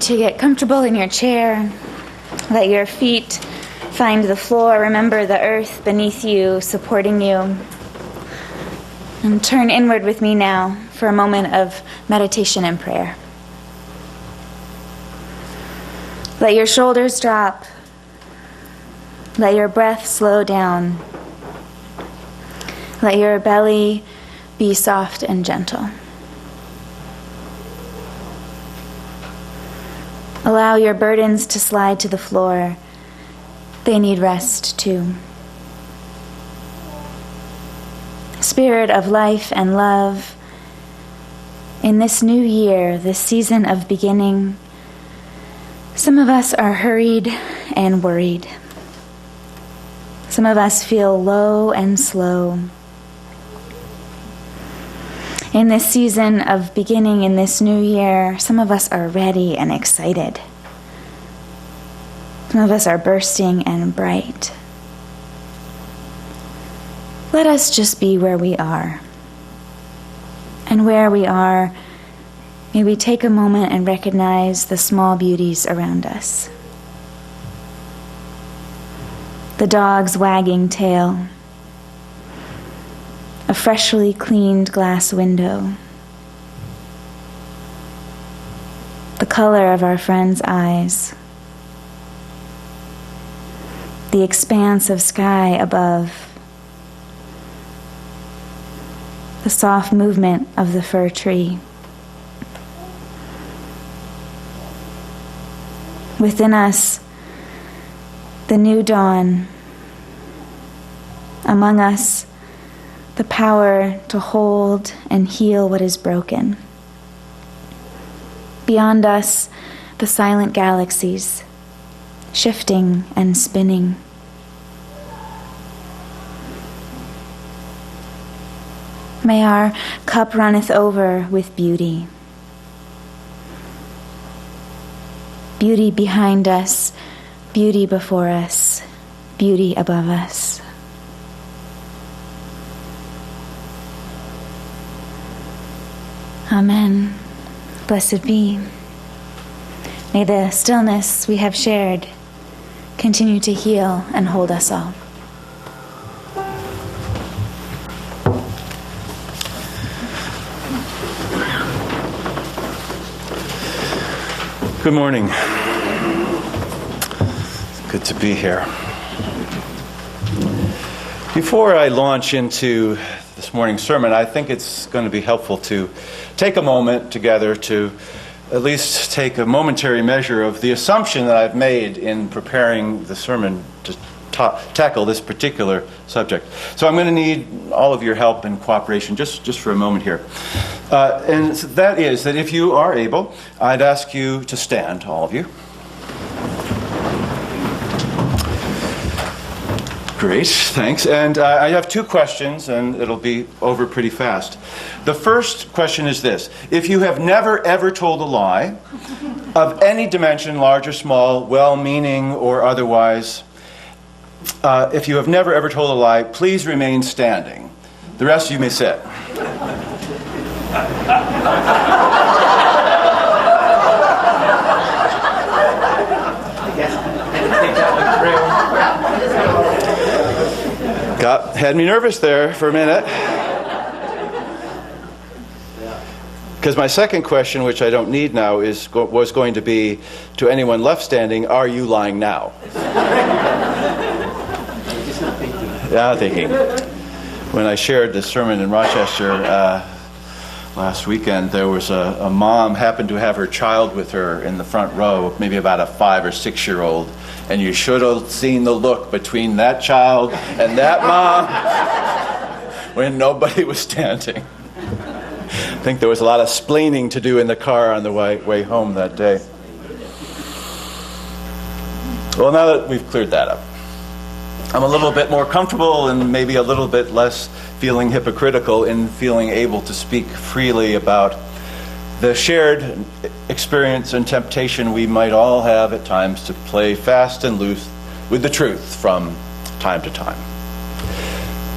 To get comfortable in your chair. Let your feet find the floor. Remember the earth beneath you, supporting you. And turn inward with me now for a moment of meditation and prayer. Let your shoulders drop. Let your breath slow down. Let your belly be soft and gentle. Allow your burdens to slide to the floor. They need rest too. Spirit of life and love, in this new year, this season of beginning, some of us are hurried and worried. Some of us feel low and slow. In this season of beginning in this new year, some of us are ready and excited. Some of us are bursting and bright. Let us just be where we are. And where we are, may we take a moment and recognize the small beauties around us. The dog's wagging tail, a freshly cleaned glass window, the color of our friend's eyes, the expanse of sky above, the soft movement of the fir tree. Within us, the new dawn. Among us, the power to hold and heal what is broken. Beyond us, the silent galaxies, shifting and spinning. May our cup runneth over with beauty. Beauty behind us, beauty before us, beauty above us. Amen. Blessed be. May the stillness we have shared continue to heal and hold us all. Good morning. Good to be here. Before I launch into this morning's sermon, I think it's going to be helpful to take a moment together to at least take a momentary measure of the assumption that I've made in preparing the sermon to tackle this particular subject. So I'm going to need all of your help and cooperation just for a moment here. And that is that if you are able, I'd ask you to stand, all of you. Great, thanks. And I have two questions, and it'll be over pretty fast. The first question is this. If you have never, ever told a lie of any dimension, large or small, well-meaning or otherwise, if you have never, ever told a lie, please remain standing. The rest of you may sit. Had me nervous there for a minute. Because my second question, which I don't need now, was going to be, to anyone left standing, are you lying now? Yeah, thinking. When I shared this sermon in Rochester last weekend, there was a mom happened to have her child with her in the front row, maybe about a 5 or 6 year old, and you should have seen the look between that child and that mom when nobody was standing. I think there was a lot of splaining to do in the car on the way home that day. Well, now that we've cleared that up, I'm a little bit more comfortable and maybe a little bit less feeling hypocritical in feeling able to speak freely about the shared experience and temptation we might all have at times to play fast and loose with the truth from time to time.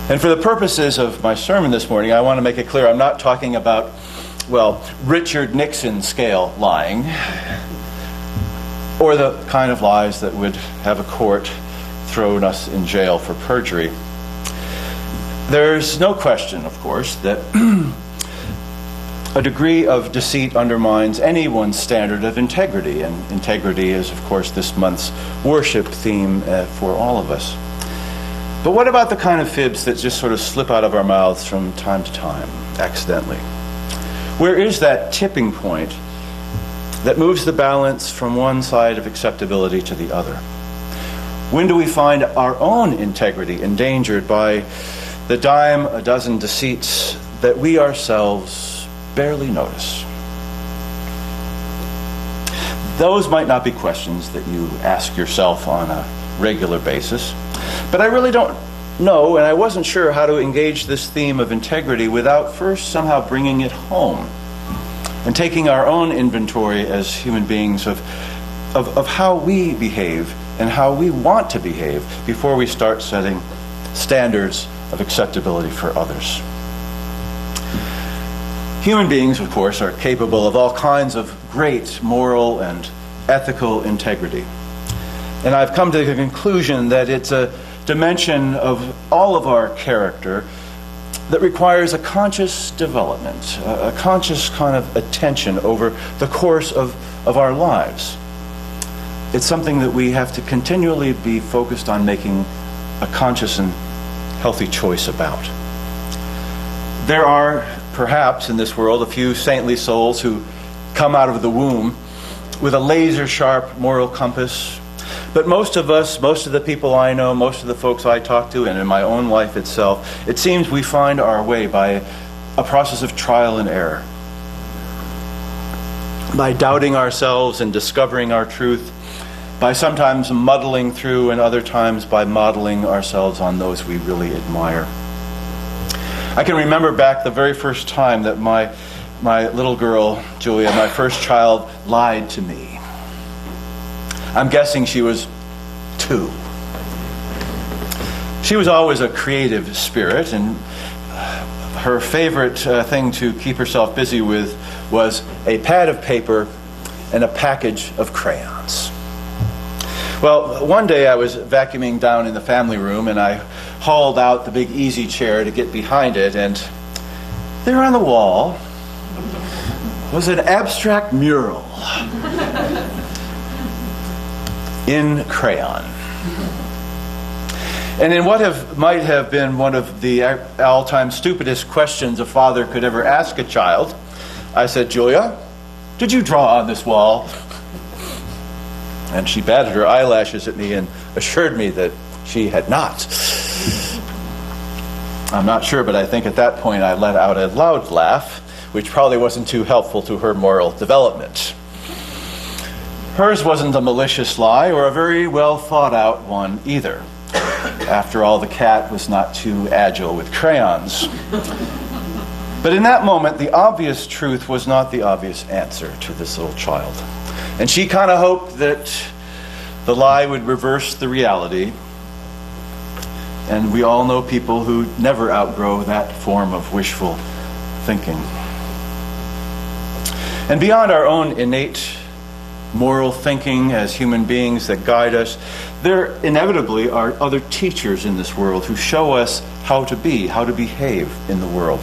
And for the purposes of my sermon this morning, I want to make it clear I'm not talking about, well, Richard Nixon scale lying, or the kind of lies that would have a court thrown us in jail for perjury. There's no question, of course, that a degree of deceit undermines anyone's standard of integrity, and integrity is, of course, this month's worship theme for all of us. But what about the kind of fibs that just sort of slip out of our mouths from time to time, accidentally? Where is that tipping point that moves the balance from one side of acceptability to the other? When do we find our own integrity endangered by the dime a dozen deceits that we ourselves barely notice? Those might not be questions that you ask yourself on a regular basis, but I really don't know, and I wasn't sure how to engage this theme of integrity without first somehow bringing it home and taking our own inventory as human beings of how we behave and how we want to behave before we start setting standards of acceptability for others. Human beings, of course, are capable of all kinds of great moral and ethical integrity. And I've come to the conclusion that it's a dimension of all of our character that requires a conscious development, a conscious kind of attention over the course of our lives. It's something that we have to continually be focused on making a conscious and healthy choice about. There are, perhaps in this world, a few saintly souls who come out of the womb with a laser-sharp moral compass. But most of us, most of the people I know, most of the folks I talk to, and in my own life itself, it seems we find our way by a process of trial and error. By doubting ourselves and discovering our truth, by sometimes muddling through and other times by modeling ourselves on those we really admire. I can remember back the very first time that my little girl, Julia, my first child, lied to me. I'm guessing she was 2. She was always a creative spirit, and her favorite thing to keep herself busy with was a pad of paper and a package of crayons. Well, one day I was vacuuming down in the family room, and I hauled out the big easy chair to get behind it, and there on the wall was an abstract mural in crayon. And in what might have been one of the all-time stupidest questions a father could ever ask a child, I said, "Julia, did you draw on this wall?" And she batted her eyelashes at me and assured me that she had not. I'm not sure, but I think at that point I let out a loud laugh, which probably wasn't too helpful to her moral development. Hers wasn't a malicious lie or a very well thought out one either. After all, the cat was not too agile with crayons. But in that moment, the obvious truth was not the obvious answer to this little child. And she kind of hoped that the lie would reverse the reality. And we all know people who never outgrow that form of wishful thinking. And beyond our own innate moral thinking as human beings that guide us, there inevitably are other teachers in this world who show us how to be, how to behave in the world.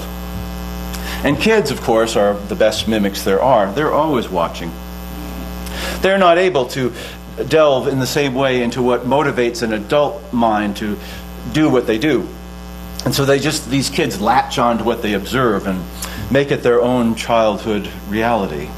And kids, of course, are the best mimics there are. They're always watching. They're not able to delve in the same way into what motivates an adult mind to do what they do. And so these kids latch on to what they observe and make it their own childhood reality.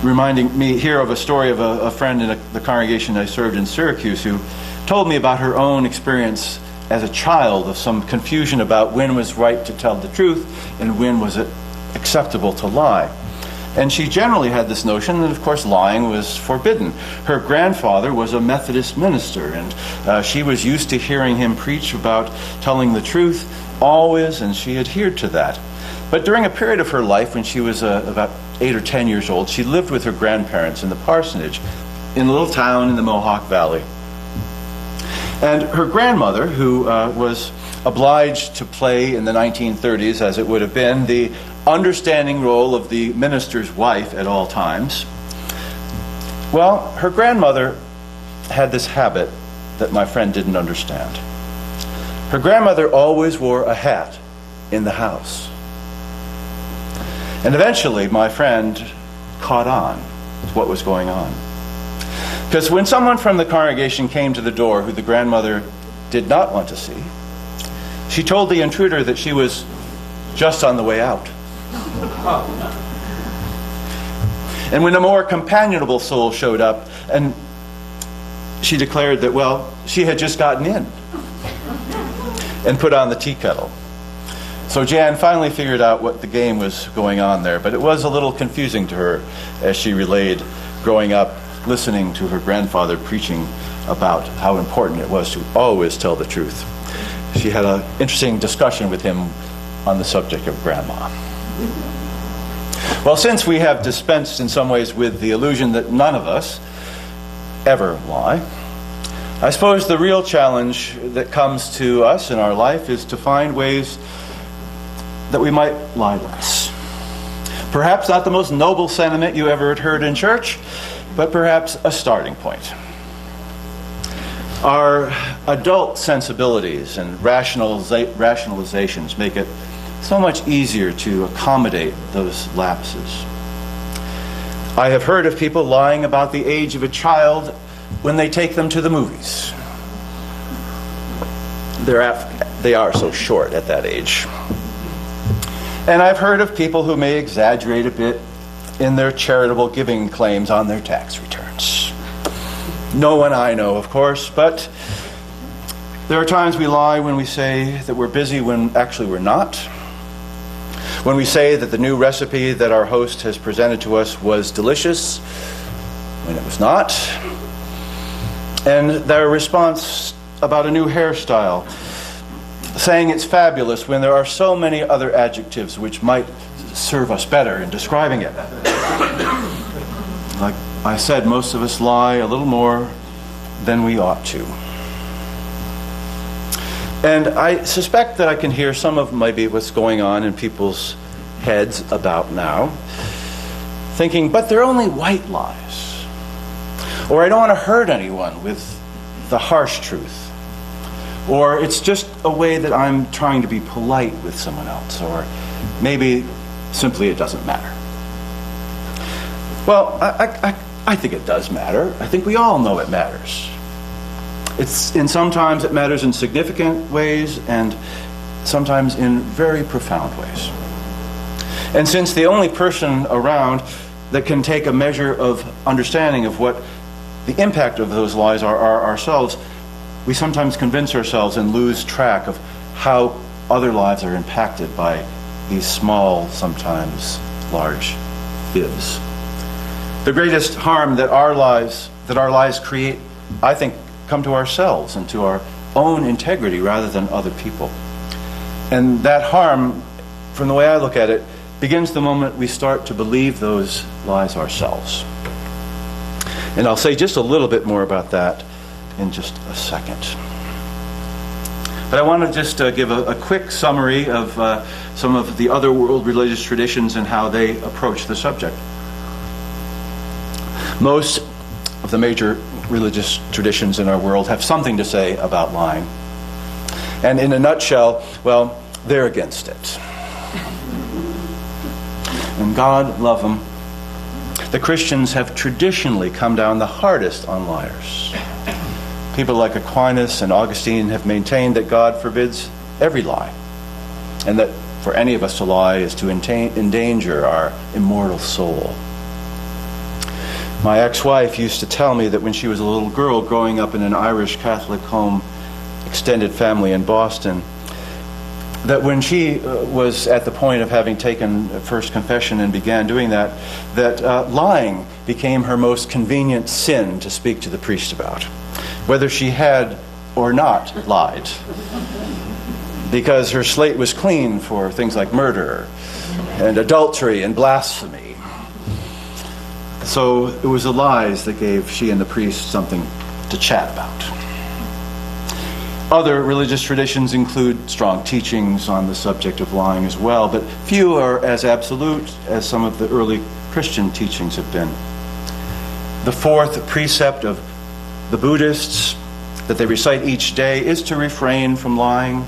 Reminding me here of a story of a friend in the congregation I served in Syracuse who told me about her own experience as a child of some confusion about when was right to tell the truth and when was it acceptable to lie. And she generally had this notion that, of course, lying was forbidden. Her grandfather was a Methodist minister, and she was used to hearing him preach about telling the truth always, and she adhered to that. But during a period of her life when she was about 8 or 10 years old, she lived with her grandparents in the parsonage in a little town in the Mohawk Valley. And her grandmother, who was obliged to play in the 1930s, as it would have been, the understanding role of the minister's wife at all times, well, her grandmother had this habit that my friend didn't understand. Her grandmother always wore a hat in the house. And eventually, my friend caught on to what was going on. Because when someone from the congregation came to the door who the grandmother did not want to see, she told the intruder that she was just on the way out. And when a more companionable soul showed up, and she declared that, well, she had just gotten in and put on the tea kettle. So Jan finally figured out what the game was going on there, but it was a little confusing to her as she relayed growing up listening to her grandfather preaching about how important it was to always tell the truth. She had an interesting discussion with him on the subject of grandma. Well, since we have dispensed in some ways with the illusion that none of us ever lie, I suppose the real challenge that comes to us in our life is to find ways that we might lie less. Perhaps not the most noble sentiment you ever heard in church, but perhaps a starting point. Our adult sensibilities and rationalizations make it so much easier to accommodate those lapses. I have heard of people lying about the age of a child when they take them to the movies. They are so short at that age. And I've heard of people who may exaggerate a bit in their charitable giving claims on their tax returns. No one I know, of course, but there are times we lie when we say that we're busy when actually we're not. When we say that the new recipe that our host has presented to us was delicious when it was not. And their response about a new hairstyle, saying it's fabulous when there are so many other adjectives which might serve us better in describing it. Like I said, most of us lie a little more than we ought to. And I suspect that I can hear some of maybe what's going on in people's heads about now, thinking, but they're only white lies. Or I don't want to hurt anyone with the harsh truth. Or it's just a way that I'm trying to be polite with someone else. Or maybe simply it doesn't matter. Well, I think it does matter. I think we all know it matters. Sometimes it matters in significant ways and sometimes in very profound ways. And since the only person around that can take a measure of understanding of what the impact of those lies are ourselves, we sometimes convince ourselves and lose track of how other lives are impacted by these small, sometimes large fibs. The greatest harm that our lies create, I think, come to ourselves and to our own integrity rather than other people. And that harm, from the way I look at it, begins the moment we start to believe those lies ourselves. And I'll say just a little bit more about that in just a second. But I want to just give a quick summary of some of the other world religious traditions and how they approach the subject. Most of the major religious traditions in our world have something to say about lying. And in a nutshell, well, they're against it. And God love them, the Christians have traditionally come down the hardest on liars. People like Aquinas and Augustine have maintained that God forbids every lie, and that for any of us to lie is to endanger our immortal soul. My ex-wife used to tell me that when she was a little girl growing up in an Irish Catholic home, extended family in Boston, that when she was at the point of having taken first confession and began doing that, lying became her most convenient sin to speak to the priest about, whether she had or not lied, because her slate was clean for things like murder and adultery and blasphemy. So it was the lies that gave she and the priest something to chat about. Other religious traditions include strong teachings on the subject of lying as well, but few are as absolute as some of the early Christian teachings have been. The fourth precept of the Buddhists that they recite each day is to refrain from lying.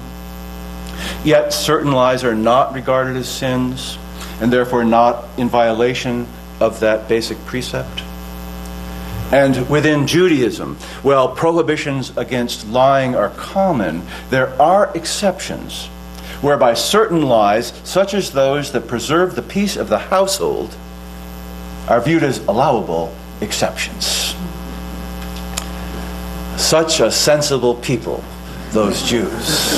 Yet certain lies are not regarded as sins, and therefore not in violation of that basic precept. And within Judaism, while prohibitions against lying are common, there are exceptions whereby certain lies, such as those that preserve the peace of the household, are viewed as allowable exceptions. Such a sensible people, those Jews.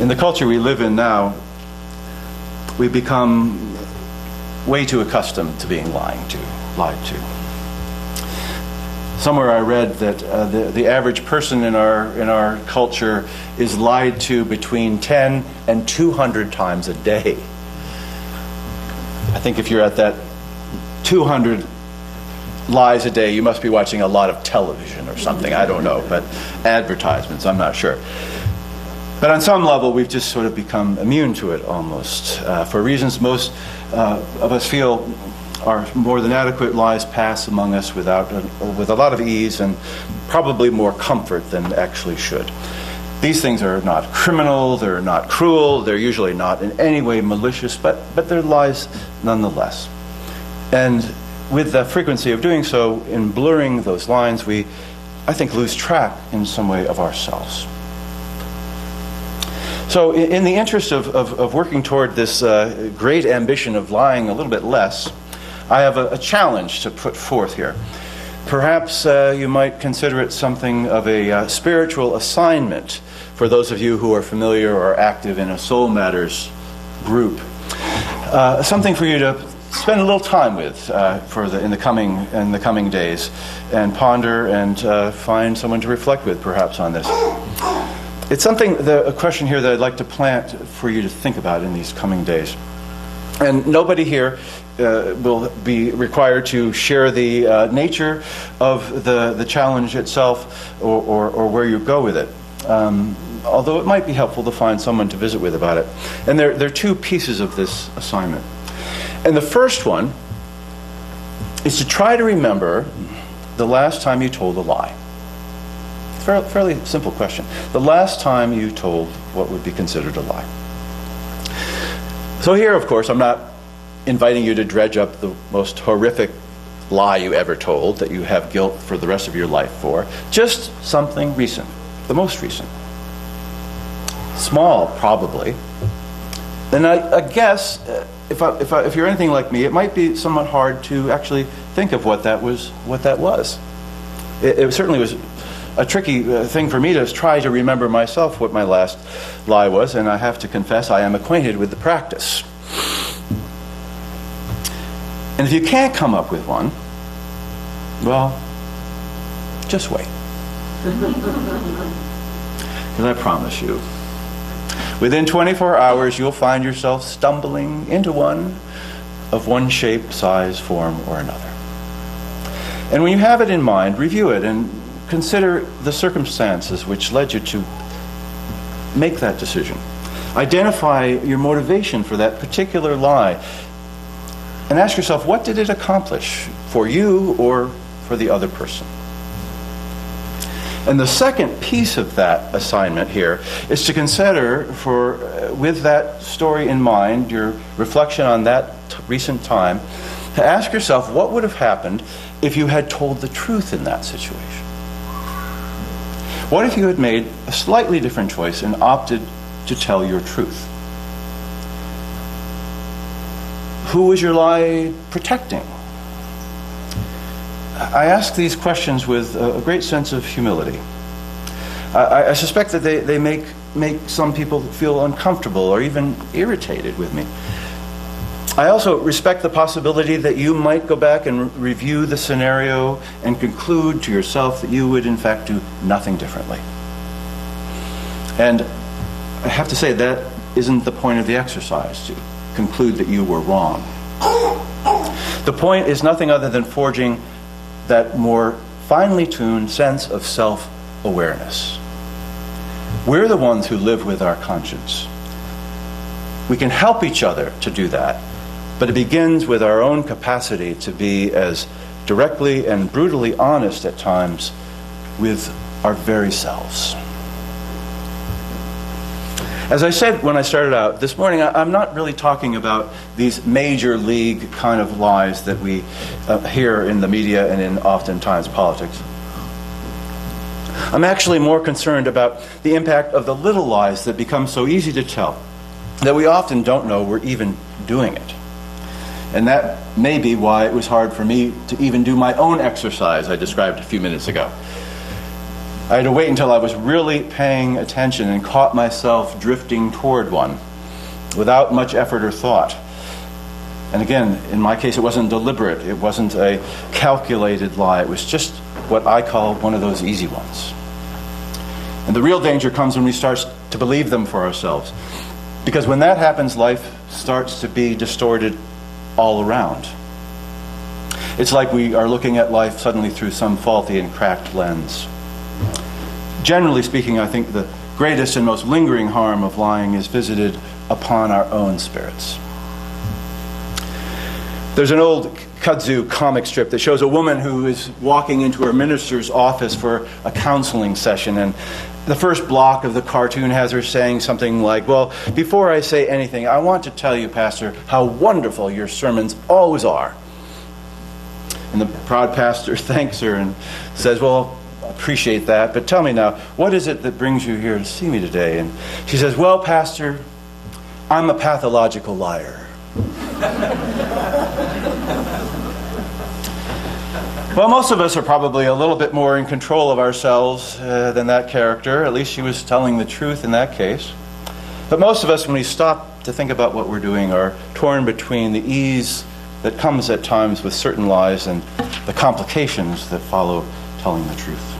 In the culture we live in now, we've become way too accustomed to being lied to. Somewhere I read that the average person in our culture is lied to between 10 and 200 times a day. I think if you're at that 200 lies a day, you must be watching a lot of television or something. I don't know, but advertisements, I'm not sure. But on some level, we've just sort of become immune to it almost. For reasons most of us feel are more than adequate, lies pass among us with a lot of ease and probably more comfort than actually should. These things are not criminal, they're not cruel, they're usually not in any way malicious, but they're lies nonetheless. And with the frequency of doing so, in blurring those lines, we, I think, lose track in some way of ourselves. So in the interest of working toward this great ambition of lying a little bit less, I have a challenge to put forth here. Perhaps you might consider it something of a spiritual assignment for those of you who are familiar or active in a Soul Matters group. Something for you to spend a little time with in the coming days, and ponder and find someone to reflect with perhaps on this. It's a question here that I'd like to plant for you to think about in these coming days. And nobody here will be required to share the nature of the challenge itself or where you go with it. Although it might be helpful to find someone to visit with about it. And there are two pieces of this assignment. And the first one is to try to remember the last time you told a lie. Fairly simple question. The last time you told what would be considered a lie. So here, of course, I'm not inviting you to dredge up the most horrific lie you ever told that you have guilt for the rest of your life for. Just something recent, the most recent. Small, probably. And I guess, if you're anything like me, it might be somewhat hard to actually think of what that was. It certainly was a tricky thing for me to try to remember myself what my last lie was, and I have to confess I am acquainted with the practice. And if you can't come up with one, well, just wait. Because I promise you, within 24 hours you'll find yourself stumbling into one of one shape, size, form, or another. And when you have it in mind, review it and consider the circumstances which led you to make that decision. Identify your motivation for that particular lie. And ask yourself, what did it accomplish for you or for the other person. And the second piece of that assignment here is to consider, with that story in mind, your reflection on that recent time, to ask yourself what would have happened if you had told the truth in that situation. What if you had made a slightly different choice and opted to tell your truth? Who was your lie protecting? I ask these questions with a great sense of humility. I suspect that they make some people feel uncomfortable or even irritated with me. I also respect the possibility that you might go back and review the scenario and conclude to yourself that you would in fact do nothing differently. And I have to say that isn't the point of the exercise, to conclude that you were wrong. The point is nothing other than forging that more finely tuned sense of self-awareness. We're the ones who live with our conscience. We can help each other to do that, but it begins with our own capacity to be as directly and brutally honest at times with our very selves. As I said when I started out, this morning I'm not really talking about these major league kind of lies that we hear in the media and in oftentimes politics. I'm actually more concerned about the impact of the little lies that become so easy to tell that we often don't know we're even doing it. And that may be why it was hard for me to even do my own exercise I described a few minutes ago. I had to wait until I was really paying attention and caught myself drifting toward one without much effort or thought. And again, in my case, it wasn't deliberate. It wasn't a calculated lie. It was just what I call one of those easy ones. And the real danger comes when we start to believe them for ourselves. Because when that happens, life starts to be distorted all around. It's like we are looking at life suddenly through some faulty and cracked lens. Generally speaking, I think the greatest and most lingering harm of lying is visited upon our own spirits. There's an old kudzu comic strip that shows a woman who is walking into her minister's office for a counseling session, and the first block of the cartoon has her saying something like, "Well, before I say anything, I want to tell you, Pastor, how wonderful your sermons always are." And the proud pastor thanks her and says, "Well, I appreciate that, but tell me now, what is it that brings you here to see me today?" And she says, "Well, Pastor, I'm a pathological liar." Well, most of us are probably a little bit more in control of ourselves than that character. At least she was telling the truth in that case. But most of us, when we stop to think about what we're doing, are torn between the ease that comes at times with certain lies and the complications that follow telling the truth.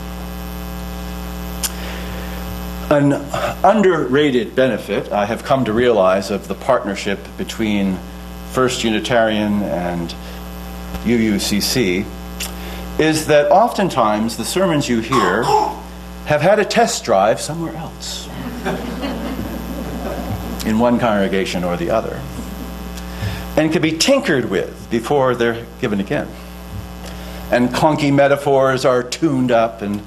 An underrated benefit I have come to realize of the partnership between First Unitarian and UUCC is that oftentimes the sermons you hear have had a test drive somewhere else, in one congregation or the other, and can be tinkered with before they're given again. And clunky metaphors are tuned up, and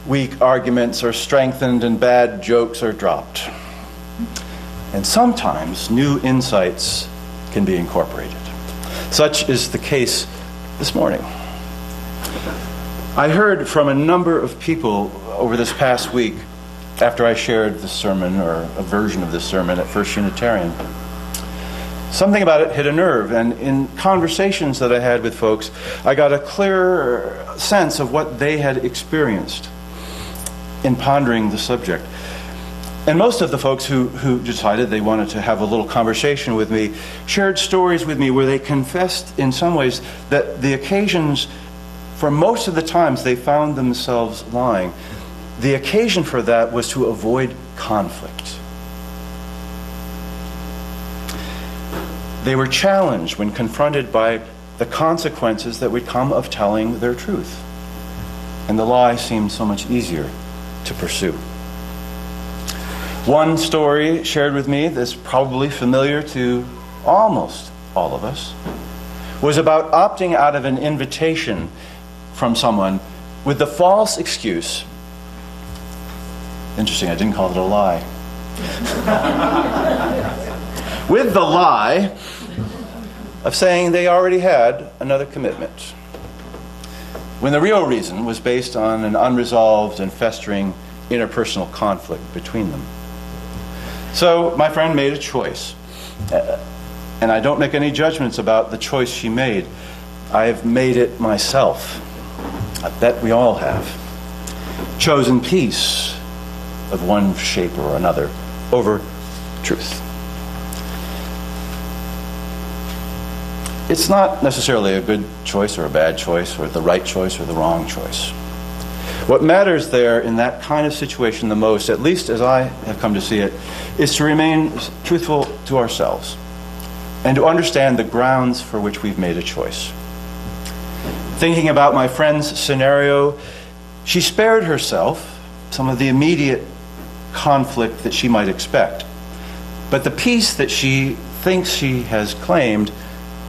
weak arguments are strengthened, and bad jokes are dropped. And sometimes new insights can be incorporated. Such is the case this morning. I heard from a number of people over this past week after I shared the sermon, or a version of this sermon, at First Unitarian. Something about it hit a nerve, and in conversations that I had with folks, I got a clearer sense of what they had experienced in pondering the subject. And most of the folks who decided they wanted to have a little conversation with me shared stories with me where they confessed in some ways that the occasions, for most of the times they found themselves lying, the occasion for that was to avoid conflict. They were challenged when confronted by the consequences that would come of telling their truth. And the lie seemed so much easier to pursue. One story shared with me that's probably familiar to almost all of us was about opting out of an invitation from someone with the false excuse, interesting, I didn't call it a lie, with the lie of saying they already had another commitment, when the real reason was based on an unresolved and festering interpersonal conflict between them. So my friend made a choice, and I don't make any judgments about the choice she made. I've made it myself. I bet we all have. Chosen peace of one shape or another over truth. It's not necessarily a good choice or a bad choice or the right choice or the wrong choice. What matters there in that kind of situation the most, at least as I have come to see it, is to remain truthful to ourselves and to understand the grounds for which we've made a choice. Thinking about my friend's scenario, she spared herself some of the immediate conflict that she might expect. But the peace that she thinks she has claimed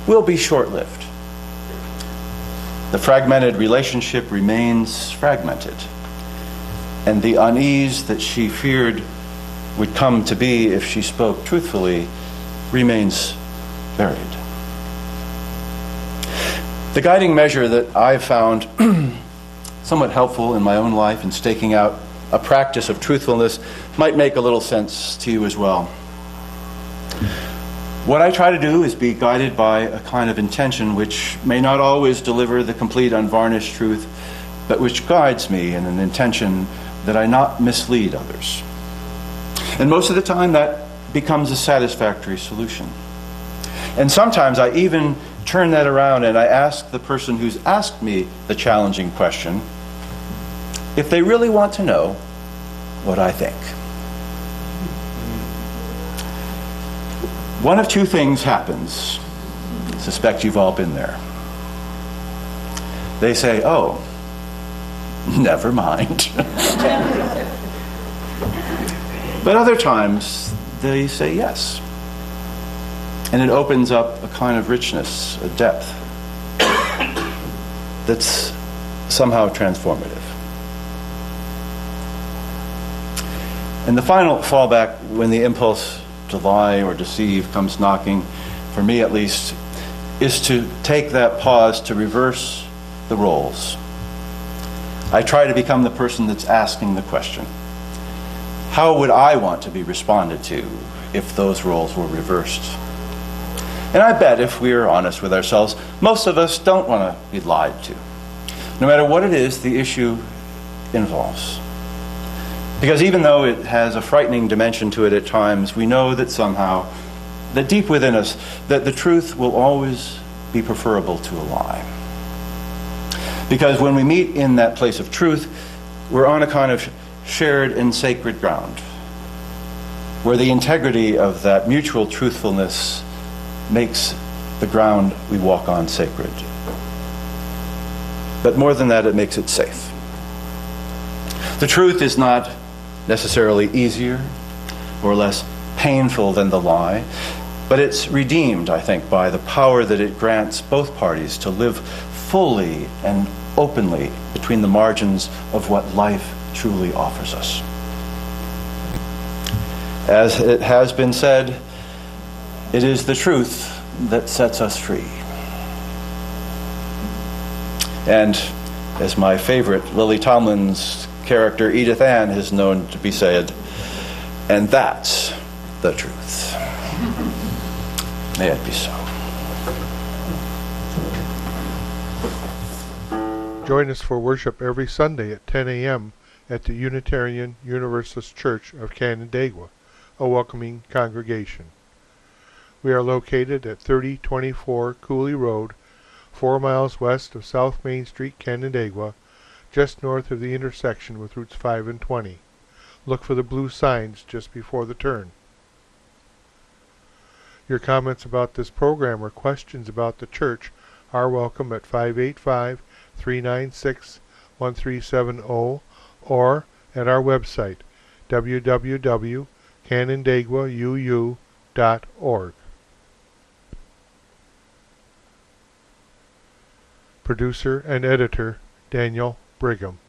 will be short-lived. The fragmented relationship remains fragmented, and the unease that she feared would come to be if she spoke truthfully remains buried. The guiding measure that I've found somewhat helpful in my own life in staking out a practice of truthfulness might make a little sense to you as well. What I try to do is be guided by a kind of intention which may not always deliver the complete unvarnished truth, but which guides me in an intention that I not mislead others. And most of the time that becomes a satisfactory solution. And sometimes I even turn that around and I ask the person who's asked me the challenging question if they really want to know what I think. One of two things happens. I suspect you've all been there. They say, "Oh, never mind." But other times they say yes. And it opens up a kind of richness, a depth that's somehow transformative. And the final fallback when the impulse to lie or deceive comes knocking, for me at least, is to take that pause to reverse the roles. I try to become the person that's asking the question. How would I want to be responded to if those roles were reversed? And I bet if we're honest with ourselves, most of us don't want to be lied to, no matter what it is the issue involves. Because even though it has a frightening dimension to it at times, we know that somehow, that deep within us, that the truth will always be preferable to a lie. Because when we meet in that place of truth, we're on a kind of shared and sacred ground, where the integrity of that mutual truthfulness makes the ground we walk on sacred. But more than that, it makes it safe. The truth is not necessarily easier or less painful than the lie, but it's redeemed, I think, by the power that it grants both parties to live fully and openly between the margins of what life truly offers us. As it has been said, it is the truth that sets us free. And as my favorite Lily Tomlin's character Edith Ann is known to be said, and that's the truth. May it be so. Join us for worship every Sunday at 10 a.m. at the Unitarian Universalist Church of Canandaigua, a welcoming congregation. We are located at 3024 Cooley Road, 4 miles west of South Main Street, Canandaigua, just north of the intersection with routes 5 and 20. Look for the blue signs just before the turn. Your comments about this program or questions about the church are welcome at 585-396-1370 or at our website, www.canandaiguauu.org. Producer and editor, Daniel Brigham.